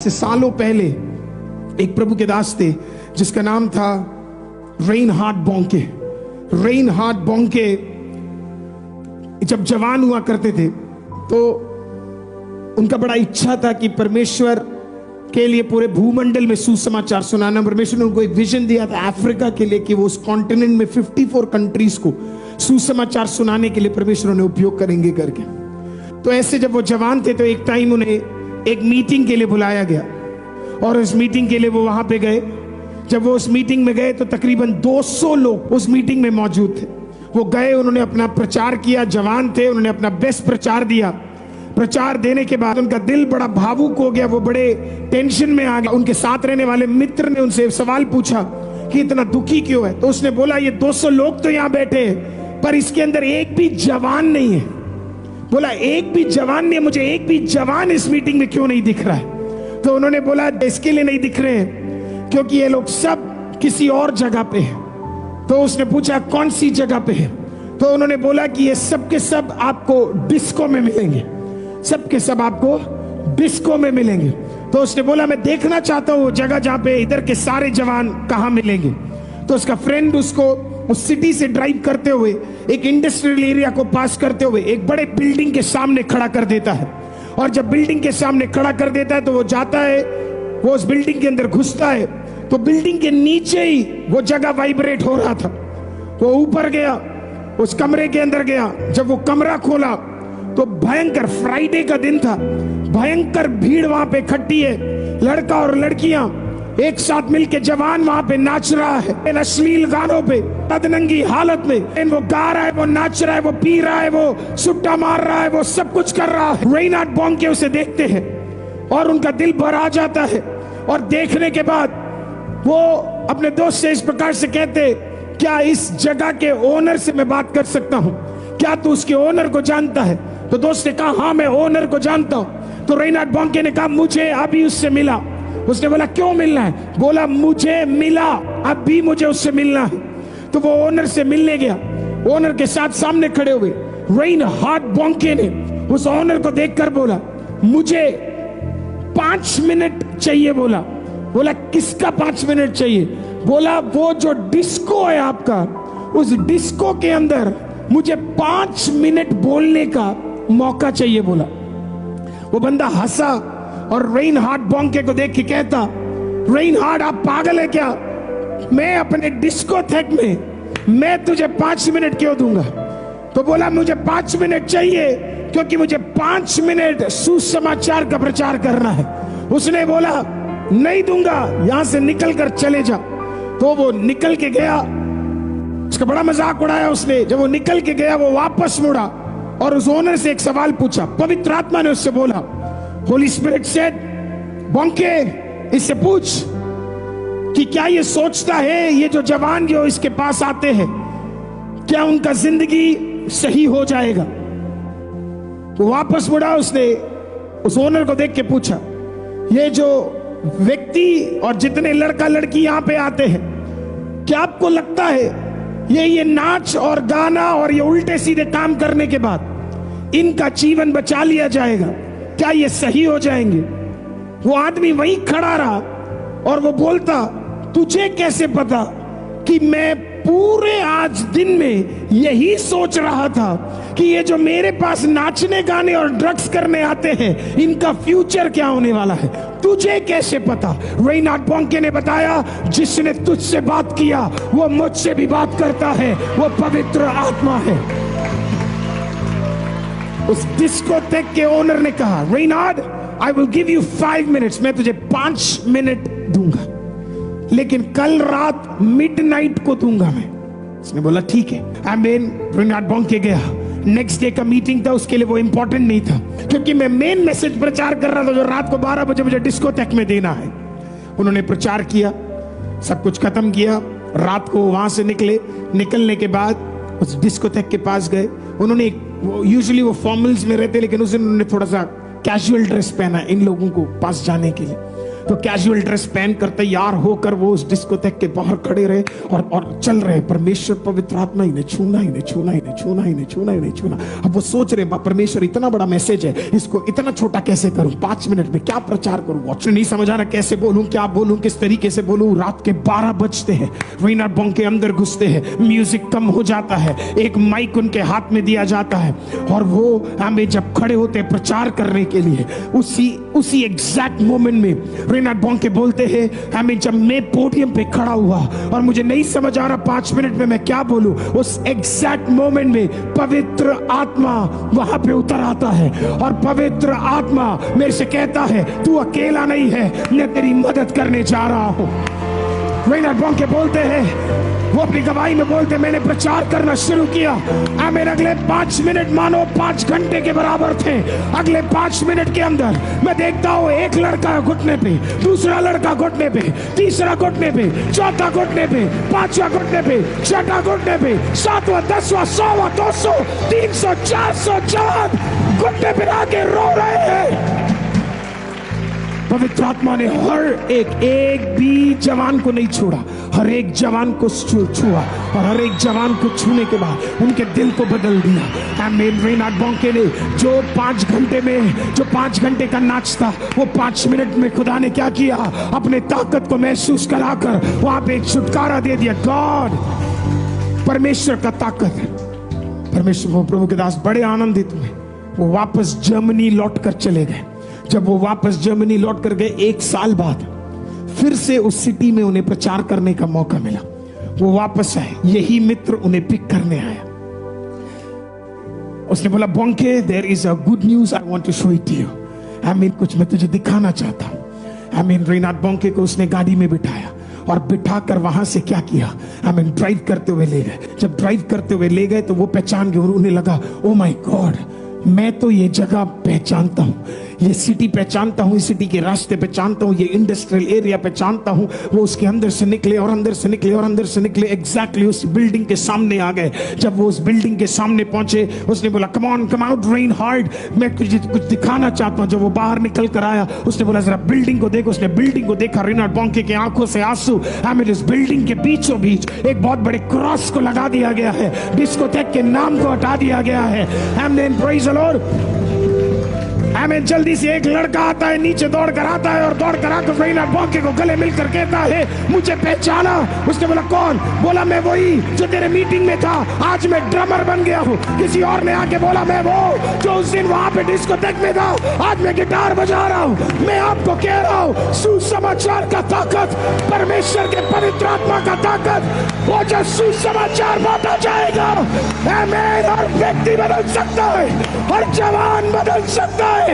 से सालों पहले एक प्रभु के दास थे जिसका नाम था रेनहार्ड बॉन्के। रेनहार्ड बॉन्के जब जवान हुआ करते थे तो उनका बड़ा इच्छा था कि परमेश्वर के लिए पूरे भूमंडल में सुसमाचार सुनाना। परमेश्वर ने उनको एक विजन दिया था अफ्रीका के लिए कि वो उस कॉन्टिनेंट में 54 कंट्रीज को सुसमाचार सुनाने के लिए परमेश्वर ने उपयोग करेंगे करके। तो ऐसे जब वो जवान थे तो एक टाइम उन्हें एक मीटिंग के लिए बुलाया गया और उस मीटिंग के लिए वो वहां पे गए। जब वो उस मीटिंग में गए तो तकरीबन 200 लोग उस मीटिंग में मौजूद थे। वो गए, उन्होंने अपना प्रचार किया, जवान थे, उन्होंने अपना बेस्ट प्रचार दिया। प्रचार देने के बाद उनका दिल बड़ा भावुक हो गया, वो बड़े टेंशन में आ गया। उनके साथ रहने वाले मित्र ने उनसे सवाल पूछा कि इतना दुखी क्यों है। तो उसने बोला ये 200 लोग तो यहाँ बैठे हैं पर इसके अंदर एक भी जवान नहीं है। बोला एक भी जवान नहीं, मुझे एक भी जवान इस मीटिंग में क्यों नहीं दिख रहा है। तो उन्होंने बोला इसके लिए नहीं दिख रहे हैं क्योंकि ये लोग सब किसी और जगह पे हैं। तो उसने पूछा कौन सी जगह पे है। तो उन्होंने बोला कि ये सब के सब आपको डिस्को में मिलेंगे, सब के सब आपको डिस्को में मिलेंगे। तो उसने बोला मैं देखना चाहता हूँ जगह जहाँ पे इधर के सारे जवान कहाँ मिलेंगे। तो उसका फ्रेंड उसको उस सिटी से ड्राइव करते हुए एक इंडस्ट्रियल एरिया को पास करते हुए एक बड़े बिल्डिंग के सामने खड़ा कर देता है। और जब बिल्डिंग के सामने खड़ा कर देता है तो वो जाता है, वो उस बिल्डिंग के अंदर घुसता है तो बिल्डिंग के नीचे ही वो जगह वाइब्रेट हो रहा था। वो ऊपर गया, उस कमरे के अंदर गया। जब वो कमरा खोला तो भयंकर, फ्राइडे का दिन था, भयंकर भीड़ वहां पे इकट्ठी है। लड़का और लड़कियां एक साथ मिलके, जवान वहां पे नाच रहा है अश्लील गानों पे, तदनंगी हालत में। वो गा रहा है, वो नाच रहा है, वो पी रहा है, वो सुट्टा मार रहा है, वो सब कुछ कर रहा है। रेनहार्ड बॉन्के उसे देखते हैं और उनका दिल भर आ जाता है। और देखने के बाद वो अपने दोस्त से इस प्रकार से कहते क्या इस जगह के ओनर से मैं बात कर सकता हूँ, क्या तू उसके ओनर को जानता है। तो दोस्त ने कहा हाँ मैं ओनर को जानता हूँ। तो रेनहार्ड बॉन्के ने कहा मुझे अभी उससे मिला। उसने बोला क्यों मिलना है। बोला मुझे मिला, अभी मुझे उससे मिलना है। तो वो ओनर से मिलने गया। ओनर के साथ सामने खड़े हुए रेनहार्ड बॉन्के ने उस ओनर को देखकर बोला मुझे 5 मिनट चाहिए। बोला किसका 5 मिनट चाहिए। बोला वो जो डिस्को है आपका, उस डिस्को के अंदर मुझे 5 मिनट बोलने का मौका चाहिए। बोला वो बंदा हंसा और रेनहार्ड बॉन्के को देख के कहता रेनहार्ड आप पागल है क्या, मैं अपने डिस्कोथेक में मैं तुझे 5 मिनट क्यों दूंगा। तो बोला मुझे 5 मिनट चाहिए क्योंकि मुझे 5 मिनट सुसमाचार का प्रचार करना है। उसने बोला नहीं दूंगा, यहां से निकल कर चले जा। तो वो निकल के गया, उसका बड़ा मजाक उड़ाया उसने। जब वो निकल के गया वो वापस मुड़ा और उस ओनर से एक सवाल पूछा। पवित्र आत्मा ने उससे बोला, होली स्पिरिट सेड बॉन्के इससे पूछ कि क्या ये सोचता है ये जो जवान जो इसके पास आते हैं क्या उनका जिंदगी सही हो जाएगा। तो वापस मुड़ा, उसने उस ओनर को देख के पूछा ये जो व्यक्ति और जितने लड़का लड़की यहां पे आते हैं क्या आपको लगता है ये नाच और गाना और ये उल्टे सीधे काम करने के बाद इनका जीवन बचा लिया जाएगा, क्या ये सही हो जाएंगे। वो आदमी वहीं खड़ा रहा और वो बोलता तुझे कैसे पता कि मैं पूरे आज दिन में यही सोच रहा था कि ये जो मेरे पास नाचने गाने और ड्रग्स करने आते हैं इनका फ्यूचर क्या होने वाला है, तुझे कैसे पता। रेनहार्ड बॉन्के ने बताया जिसने तुझसे बात किया वो मुझसे भी बात करता है, वो पवित्र आत्मा है। उस डिस्कोथेक के ओनर ने कहा Reinhard I will give you 5 minutes, मैं तुझे 5 मिनट दूंगा लेकिन कल रात मिडनाइट को दूंगा मैं। उसने बोला ठीक है। रेनहार्ड बॉन्के गया। नेक्स्ट डे का मीटिंग था, उसके लिए वो इंपॉर्टेंट नहीं था क्योंकि मैं मेन मैसेज प्रचार कर रहा था जो रात को 12 बजे मुझे डिस्कोथेक में देना है। उन्होंने प्रचार किया, सब कुछ खत्म किया, रात को वहां से निकले। निकलने के बाद उस डिस्कोथेक के पास गए। उन्होंने यूजुअली वो फॉर्मल्स में रहते लेकिन उस दिन उन्होंने थोड़ा सा कैजुअल ड्रेस पहना इन लोगों को पास जाने के लिए। तो कैजुअल ड्रेस पहन कर तैयार होकर वो उस डिस्कोथेक के बाहर खड़े रहे और चल रहे। परमेश्वर पवित्र आत्मा इन्हें छूना, इन्हें छूना, इन्हें छूना, इन्हें छूना, इन्हें छूना। अब वो सोच रहे परमेश्वर इतना बड़ा मैसेज है, इसको इतना छोटा कैसे करूं, 5 मिनट में क्या प्रचार करूं, वॉच नहीं समझ आ रहा कैसे बोलूं, क्या बोलूं, किस तरीके से बोलूं। रात के 12 बजते हैं, रेनहार्ड बोंके अंदर घुसते हैं, म्यूजिक कम हो जाता है, एक माइक उनके हाथ में दिया जाता है और वो हमें जब खड़े होते हैं प्रचार करने के लिए, उसी एग्जैक्ट मोमेंट में रेनहार्ड बोंके बोलते हैं, हमें जब मैं पोडियम पे खड़ा हुआ और मुझे नहीं समझ आ रहा 5 मिनट में मैं क्या बोलूं, उस एग्जैक्ट मोमेंट में पवित्र आत्मा वहां पे उतर आता है और पवित्र आत्मा मेरे से कहता है तू अकेला नहीं है, मैं तेरी मदद करने जा रहा हूं। रेनहार्ड बोंके बोलते हैं, वो अपनी गवाही में बोलते, मैंने प्रचार करना शुरू किया, मेरे अगले 5 मिनट मानो 5 घंटे के बराबर थे। अगले 5 मिनट के अंदर मैं देखता हूं एक लड़का घुटने पे, दूसरा लड़का घुटने पे, तीसरा घुटने पे, चौथा घुटने पे, पांचवा घुटने पे, छठा घुटने पे, 7वां 10वां 100वां 200 300 400 चांद घुटने पे आके रो रहे हैं। पवित्र आत्मा ने हर एक भी जवान को नहीं छोड़ा, हर एक जवान को छुआ और हर एक जवान को छूने के बाद उनके दिल को बदल दिया। आमीन। रेनहार्ड बोंके ने जो 5 घंटे में, जो 5 घंटे का नाच था, वो 5 मिनट में खुदा ने क्या किया, अपने ताकत को महसूस कराकर वहां पे एक छुटकारा दे दिया। गॉड, परमेश्वर का ताकत, परमेश्वर। वो प्रभु के दास बड़े आनंदित हुए, वो वापस जर्मनी लौट कर चले गए। जब वो वापस जर्मनी लौट कर गए, 1 साल बाद फिर से उस सिटी में उन्हें प्रचार करने का मौका मिला। वो वापस आए, यही मित्र उन्हें पिक करने आया। उसने बोला, बोंके, there is a good news, I want to show it to you. आमीन, कुछ मैं तुझे दिखाना चाहता हूं। आमीन। रेनहार्ड बोंके को उसने गाड़ी में बिठाया और बिठाकर वहां से क्या किया, आमीन, ड्राइव करते हुए ले गए। जब ड्राइव करते हुए ले गए तो वो पहचान गए और उन्हें लगा, ओ माय गॉड, मैं तो ये जगह पहचानता हूं, ये सिटी पहचानता हूं, इस सिटी के रास्ते पहचानता हूं, ये इंडस्ट्रियल एरिया पहचानता हूं। वो उसके अंदर से निकले और अंदर से निकले और अंदर से निकले, एग्जैक्टली उस बिल्डिंग के सामने आ गए। जब वो उस बिल्डिंग के सामने पहुंचे, उसने बोला, come on, come out Reinhard, मैं तुझे कुछ दिखाना चाहता हूं। जब वो बाहर निकल कर आया, उसने बोला, जरा बिल्डिंग को देखो। उसने बिल्डिंग को देखा, रेनहार्ड बोंके की आंखों से आंसू। आमीन। इस बिल्डिंग के बीचों बीच एक बहुत बड़े क्रॉस को लगा दिया गया है, डिस्कोथेक के नाम को हटा दिया गया है। आमीन, प्रेज़ द लॉर्ड। आमीन। जल्दी से एक लड़का आता है, नीचे दौड़ कर आता है और दौड़ कर आकर रेनहार्ड बोंके को गले मिलकर कहता है, मुझे पहचाना? उसने बोला, कौन? बोला, मैं वही जो तेरे मीटिंग में था, आज मैं ड्रमर बन गया हूँ। किसी और ने आके बोला, मैं वो जो उस दिन वहां पे डिस्कोथेक में था, आज मैं गिटार बजा रहा हूँ। मैं आपको कह रहा हूँ, सुसमाचार का ताकत, परमेश्वर के पवित्र आत्मा का ताकत, वो जो सुसमाचार बांटा जाएगा, आमीन, हर व्यक्ति बदल सकता है, हर जवान बदल सकता है,